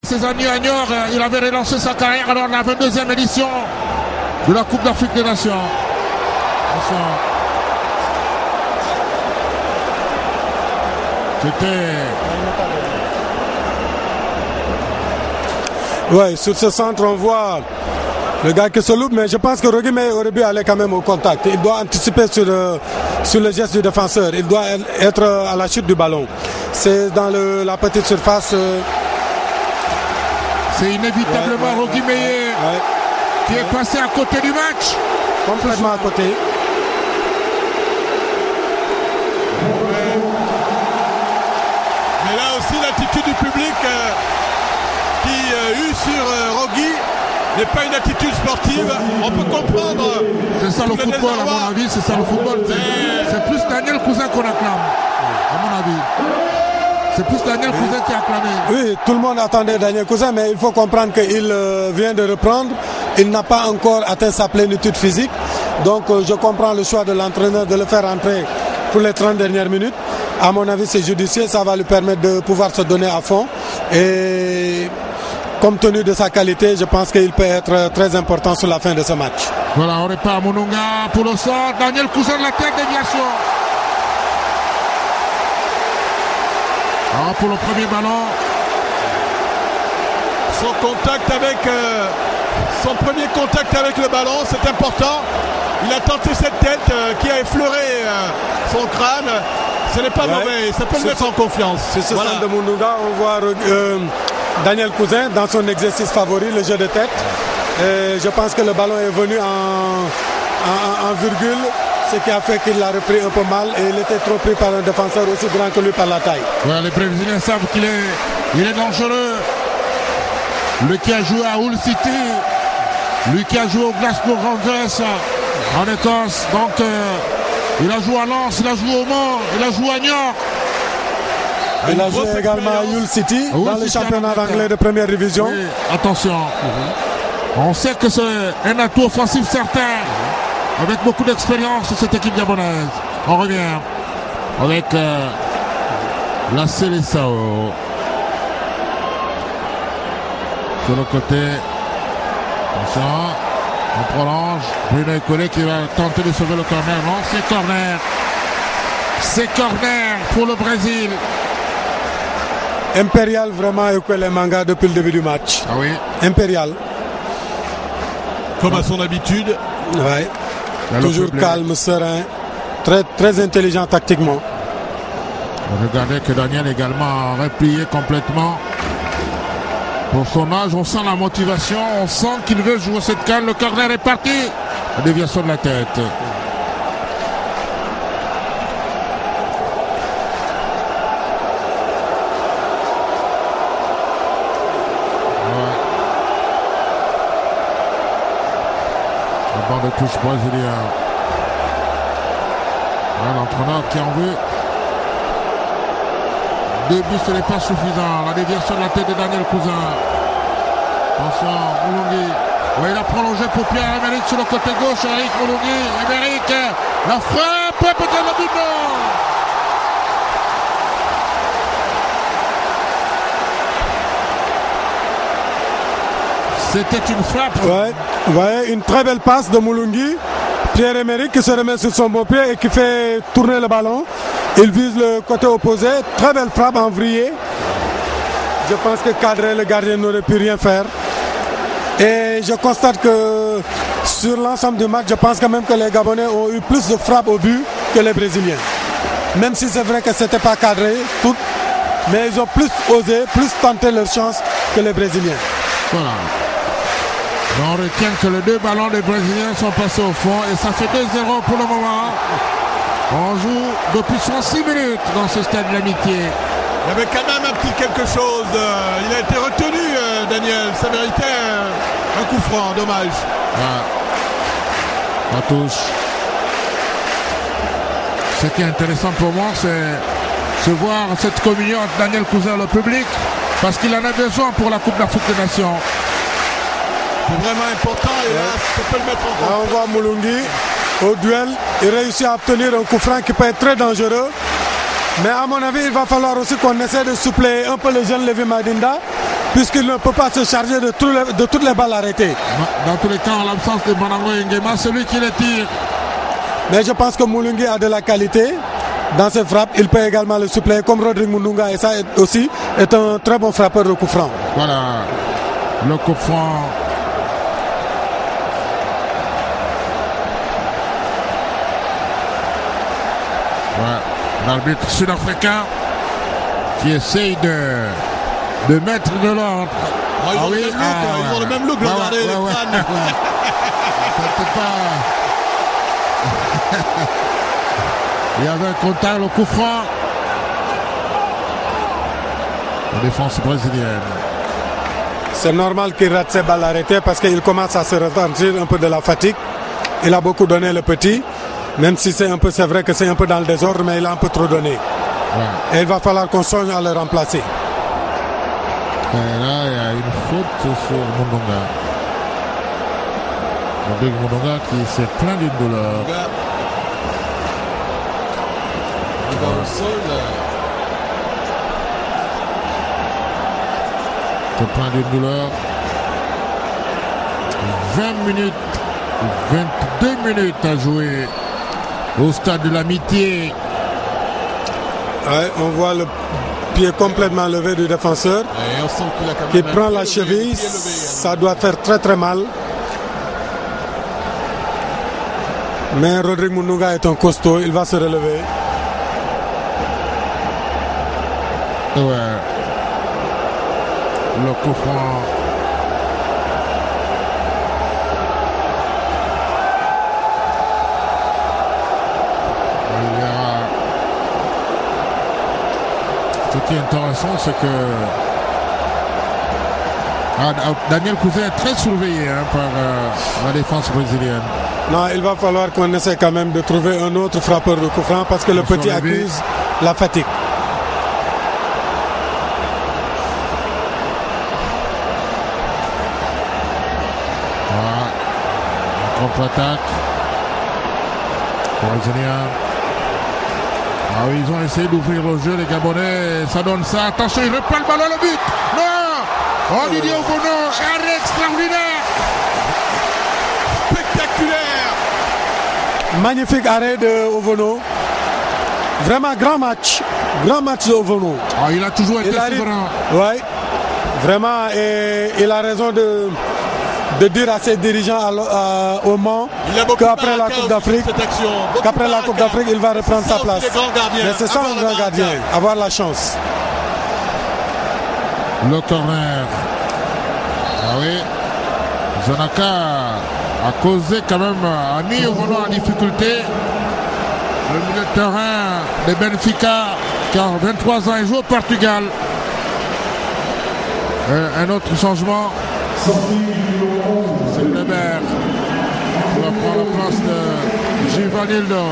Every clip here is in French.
Ces années à Niort, il avait relancé sa carrière lors de la 22e édition de la Coupe d'Afrique des Nations. C'était... Ouais, sur ce centre, on voit le gars qui se loupe, mais je pense que Rogi Meye aurait dû aller quand même au contact. Il doit anticiper sur le geste du défenseur. Il doit être à la chute du ballon. C'est dans la petite surface. C'est inévitablement Rogi Meye qui est passé à côté du match. Complètement à côté. Mais là aussi, l'attitude du public qui eut sur Rogi n'est pas une attitude sportive. On peut comprendre. C'est ça le football, à mon avis. C'est ça le football. C'est plus Daniel Cousin qu'on acclame, à mon avis. C'est plus Daniel Cousin qui a acclamé. Oui, tout le monde attendait Daniel Cousin, mais il faut comprendre qu'il vient de reprendre. Il n'a pas encore atteint sa plénitude physique. Donc je comprends le choix de l'entraîneur de le faire entrer pour les 30 dernières minutes. À mon avis, c'est judicieux. Ça va lui permettre de pouvoir se donner à fond. Et compte tenu de sa qualité, je pense qu'il peut être très important sur la fin de ce match. Voilà, on répare Mononga pour le sort. Daniel Cousin de la tête déviation. Alors pour le premier ballon. Son premier contact avec le ballon, c'est important. Il a tenté cette tête qui a effleuré son crâne. Ce n'est pas mauvais, ça peut le mettre en confiance. Sur ce centre de Mononga, on voit Daniel Cousin dans son exercice favori, le jeu de tête. Et je pense que le ballon est venu en virgule, ce qui a fait qu'il l'a repris un peu mal et il était trop pris par un défenseur aussi grand que lui par la taille. Ouais, les Brésiliens savent qu'il est dangereux. Lui qui a joué à Hull City, lui qui a joué au Glasgow Rangers en Écosse, donc il a joué à Lens, il a joué au Mans, il a joué à Niort. Il a joué également à Hull City, dans le championnat anglais de première division. Oui, attention. On sait que c'est un atout offensif certain, avec beaucoup d'expérience sur cette équipe gabonaise. On revient avec la Seleção. Sur le côté, attention, on prolonge. Bruno Ecolé qui va tenter de sauver le corner. Non, c'est corner. C'est corner pour le Brésil. Impérial vraiment Ecolé Manga depuis le début du match. Ah oui. Impérial. Comme à son habitude. Ouais. Toujours calme, serein, très, très intelligent tactiquement. Regardez que Daniel également a replié complètement. Pour son âge, on sent la motivation, on sent qu'il veut jouer cette canne. Le corner est parti. La déviation de la tête. Le banc de touche brésilien. L'entraîneur qui en veut. 2 buts, ce n'est pas suffisant. La déviation de la tête de Daniel Cousin. Attention, Moulungi. Oui, il a prolongé pour Pierre-Emerick sur le côté gauche. Eric Moulungi. Emerick. La frappe. Peut-être le but. C'était une frappe. Ouais, une très belle passe de Moulungi. Pierre-Emerick qui se remet sur son beau pied et qui fait tourner le ballon. Il vise le côté opposé. Très belle frappe en vrillé. Je pense que cadrer le gardien n'aurait pu rien faire. Et je constate que sur l'ensemble du match, je pense quand même que les Gabonais ont eu plus de frappes au but que les Brésiliens. Même si c'est vrai que ce n'était pas cadré, tout, mais ils ont plus osé, plus tenté leur chance que les Brésiliens. Voilà. On retient que les 2 ballons des Brésiliens sont passés au fond et ça fait 2-0 pour le moment. On joue depuis 106 minutes dans ce stade de l'Amitié. Il y avait quand même un petit quelque chose. Il a été retenu, Daniel. Ça méritait un coup franc, dommage. La touche. Ce qui est intéressant pour moi, c'est voir cette communion entre Daniel Cousin et le public, parce qu'il en a besoin pour la Coupe d'Afrique des Nations. C'est vraiment important et là, ça peut le mettre en compte. Là, on voit Moulungi au duel. Il réussit à obtenir un coup franc qui peut être très dangereux. Mais à mon avis, il va falloir aussi qu'on essaie de suppléer un peu le jeune Lévi Madinda, puisqu'il ne peut pas se charger de toutes les balles arrêtées. Dans tous les cas, en l'absence de Banango Nguema, celui qui les tire. Mais je pense que Mulungi a de la qualité dans ses frappes. Il peut également le suppléer comme Rodrigue Mundunga, et ça aussi est un très bon frappeur de coup franc. Voilà, le coup franc. Ouais. L'arbitre sud-africain qui essaye de mettre de l'ordre. Ils ont le même look, regardez les crânes. Il y avait un contact, le coup franc. La défense brésilienne. C'est normal qu'il rate ses balles arrêtées parce qu'il commence à se ressentir un peu de la fatigue. Il a beaucoup donné le petit, même si c'est vrai que c'est un peu dans le désordre, mais il a un peu trop donné. Ouais. Et il va falloir qu'on songe à le remplacer. Et là, il y a une faute sur Mundunga. Rodrigue Mundunga qui s'est plaint d'une douleur. Il va au sol. Se plaint d'une douleur. 22 minutes à jouer au stade de l'Amitié. Ouais, on voit le pied complètement levé du défenseur qui prend la cheville. Ça doit faire très très mal. Mais Rodrigue Mundunga est un costaud, il va se relever. Ouais. Le coup franc. Ce qui est intéressant, c'est que Daniel Cousin est très surveillé par la défense brésilienne. Non, il va falloir qu'on essaie quand même de trouver un autre frappeur de coup franc parce que le petit accuse la fatigue. Voilà. Contre-attaque. Brésilien. Ah oui, ils ont essayé d'ouvrir le jeu, les Gabonais. Ça donne ça. Attention, il reprend le ballon, le but. Non. Oh, Didier Ovono, arrêt extraordinaire. Spectaculaire. Magnifique arrêt de Ovono. Vraiment grand match. Grand match de Ovono. Ah, il a toujours été souverain. Oui, vraiment. Et il a raison de dire à ses dirigeants au Mans qu'après la Coupe d'Afrique, il va reprendre sa place. Mais c'est ça un grand gardien, avoir la chance. Le corner. Ah oui. Zanaka a causé quand même, a mis Ovono en difficulté. Le milieu de terrain de Benfica, qui a 23 ans, il joue au Portugal. Un autre changement. C'est Kleber qui va prendre la place de Givanildo.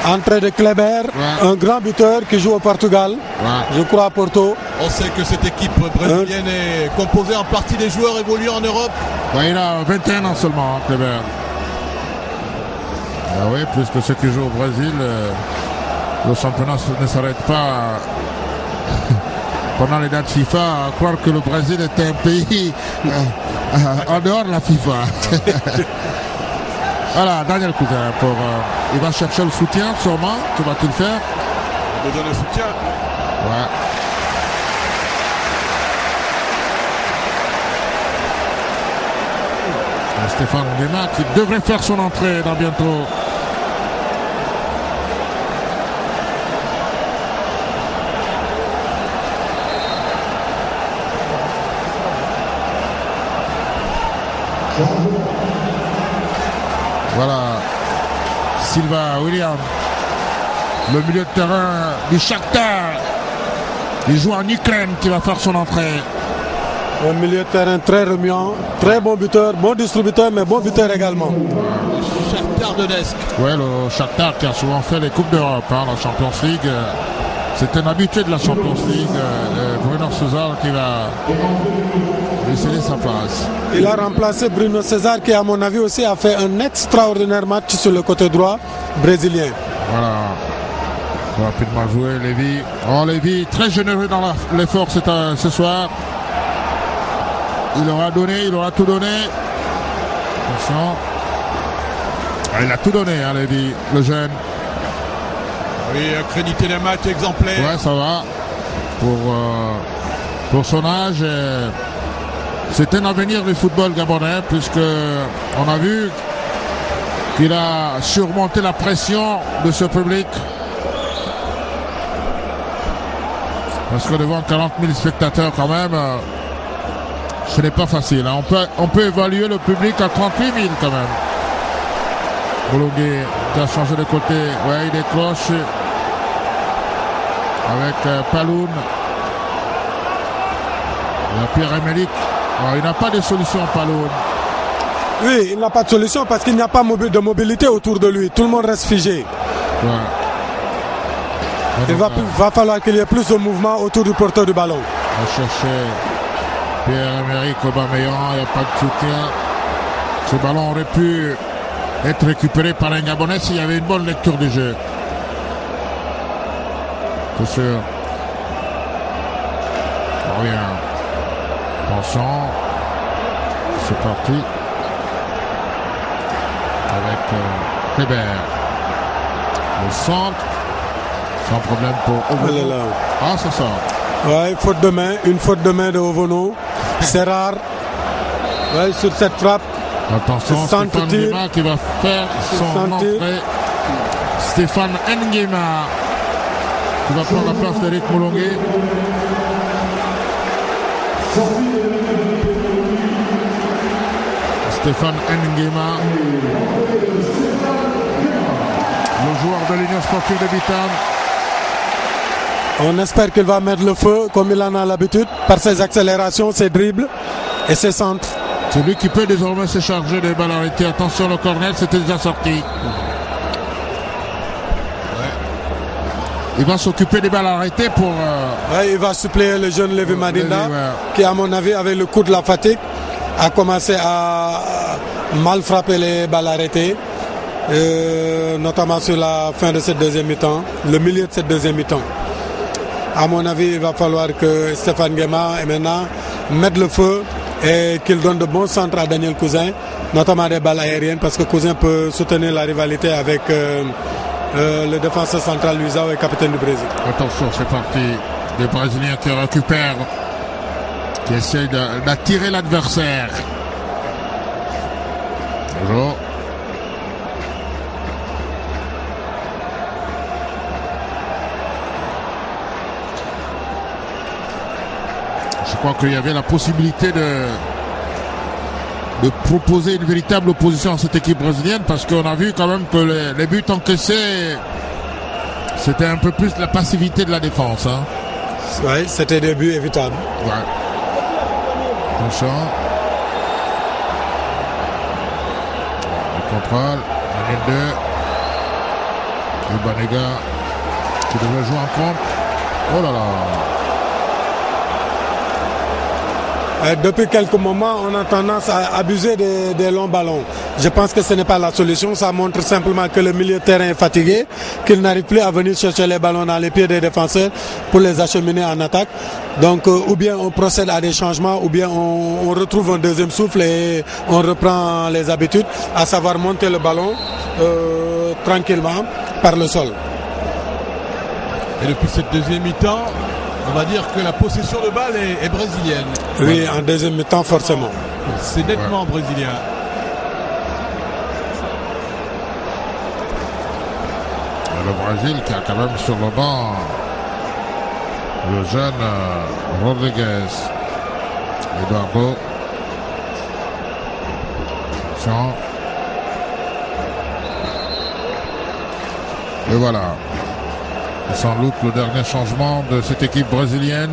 Entrée de Kleber, un grand buteur qui joue au Portugal, je crois à Porto. On sait que cette équipe brésilienne est composée en partie des joueurs évolués en Europe. Ouais, il a 21 ans seulement, Kleber. Ah oui, plus que ceux qui jouent au Brésil, le championnat ne s'arrête pas pendant les dates FIFA à croire que le Brésil était un pays en dehors de la FIFA. Voilà, Daniel Cousin, il va chercher le soutien sûrement. Que va-t-il faire? Il besoin de soutien. Ouais. Stéphane Nguema qui devrait faire son entrée dans bientôt. Voilà, Silva William, le milieu de terrain du Shakhtar. Il joue en Ukraine qui va faire son entrée. Un milieu de terrain très remuant, très bon buteur, bon distributeur, mais bon buteur également. Shakhtar Donetsk. Ouais, le Shakhtar qui a souvent fait les Coupes d'Europe, la Champions League. C'est un habitué de la Champions League, Bruno César, qui va lui céder sa place. Il a remplacé Bruno César qui, à mon avis, aussi a fait un extraordinaire match sur le côté droit brésilien. Voilà. Rapidement joué, Lévy. Oh, Lévy, très généreux dans l'effort ce soir. Il aura donné, il aura tout donné. Attention. Ah, il a tout donné, hein, Lévy, le jeune. Oui, accrédité d'un match exemplaire. Ouais, ça va. Pour son âge, c'est un avenir du football gabonais, puisque on a vu qu'il a surmonté la pression de ce public. Parce que devant 40 000 spectateurs quand même, ce n'est pas facile. Hein. On peut évaluer le public à 38 000 quand même. Boulongui qui a changé de côté. Ouais, il décroche avec Paloun. Il y a Pierre-Emerick. Il n'a pas de solution, Paloun. Oui, il n'a pas de solution parce qu'il n'y a pas de mobilité autour de lui. Tout le monde reste figé. Ouais. Il va falloir qu'il y ait plus de mouvement autour du porteur du ballon. On va chercher Pierre-Emerick Aubameyang, il n'y a pas de soutien. Ce ballon aurait pu être récupéré par un Gabonais s'il y avait une bonne lecture du jeu. C'est sûr. Rien. Attention. C'est parti. Avec Hébert. Le centre. Sans problème pour Ovono. Ah, c'est ça. Ouais, une faute de main de Ovono. C'est rare. Ouais, sur cette frappe. Attention, Stéphane Nguema qui va faire son entrée. Stéphane Nguema qui va prendre la place d'Eric Moulongui. Stéphane Nguema, le joueur de l'Union sportive de Bitam. On espère qu'il va mettre le feu comme il en a l'habitude par ses accélérations, ses dribbles et ses centres. C'est lui qui peut désormais se charger des balles arrêtées. Attention, le corner, c'était déjà sorti. Ouais. Il va s'occuper des balles arrêtées pour... Ouais, il va suppléer le jeune Lévy Madinda, qui à mon avis, avec le coup de la fatigue, a commencé à mal frapper les balles arrêtées, notamment sur la fin de cette deuxième mi-temps, le milieu de cette deuxième mi-temps. À mon avis, il va falloir que Stéphane Nguema maintenant mette le feu et qu'il donne de bons centres à Daniel Cousin, notamment des balles aériennes, parce que Cousin peut soutenir la rivalité avec le défenseur central Luisao et capitaine du Brésil. Attention, c'est parti. Le Brésilien qui récupère, qui essaie d'attirer l'adversaire. Bonjour. Je crois qu'il y avait la possibilité de proposer une véritable opposition à cette équipe brésilienne, parce qu'on a vu quand même que les buts encaissés, c'était un peu plus la passivité de la défense. Hein. Oui, c'était des buts évitables. Ouais. Attention. Le contrôle. La ligne 2. Le Banega qui devrait jouer en contre. Oh là là. Depuis quelques moments, on a tendance à abuser des longs ballons. Je pense que ce n'est pas la solution. Ça montre simplement que le milieu de terrain est fatigué, qu'il n'arrive plus à venir chercher les ballons dans les pieds des défenseurs pour les acheminer en attaque. Donc, ou bien on procède à des changements, ou bien on retrouve un deuxième souffle et on reprend les habitudes, à savoir monter le ballon tranquillement par le sol. Et depuis cette deuxième mi-temps, on va dire que la possession de balle est brésilienne. Oui, en deuxième mi-temps, forcément. C'est nettement brésilien. Le Brésil qui a quand même sur le banc le jeune Rodriguez. Eduardo. Attention. Et voilà. Sans doute le dernier changement de cette équipe brésilienne.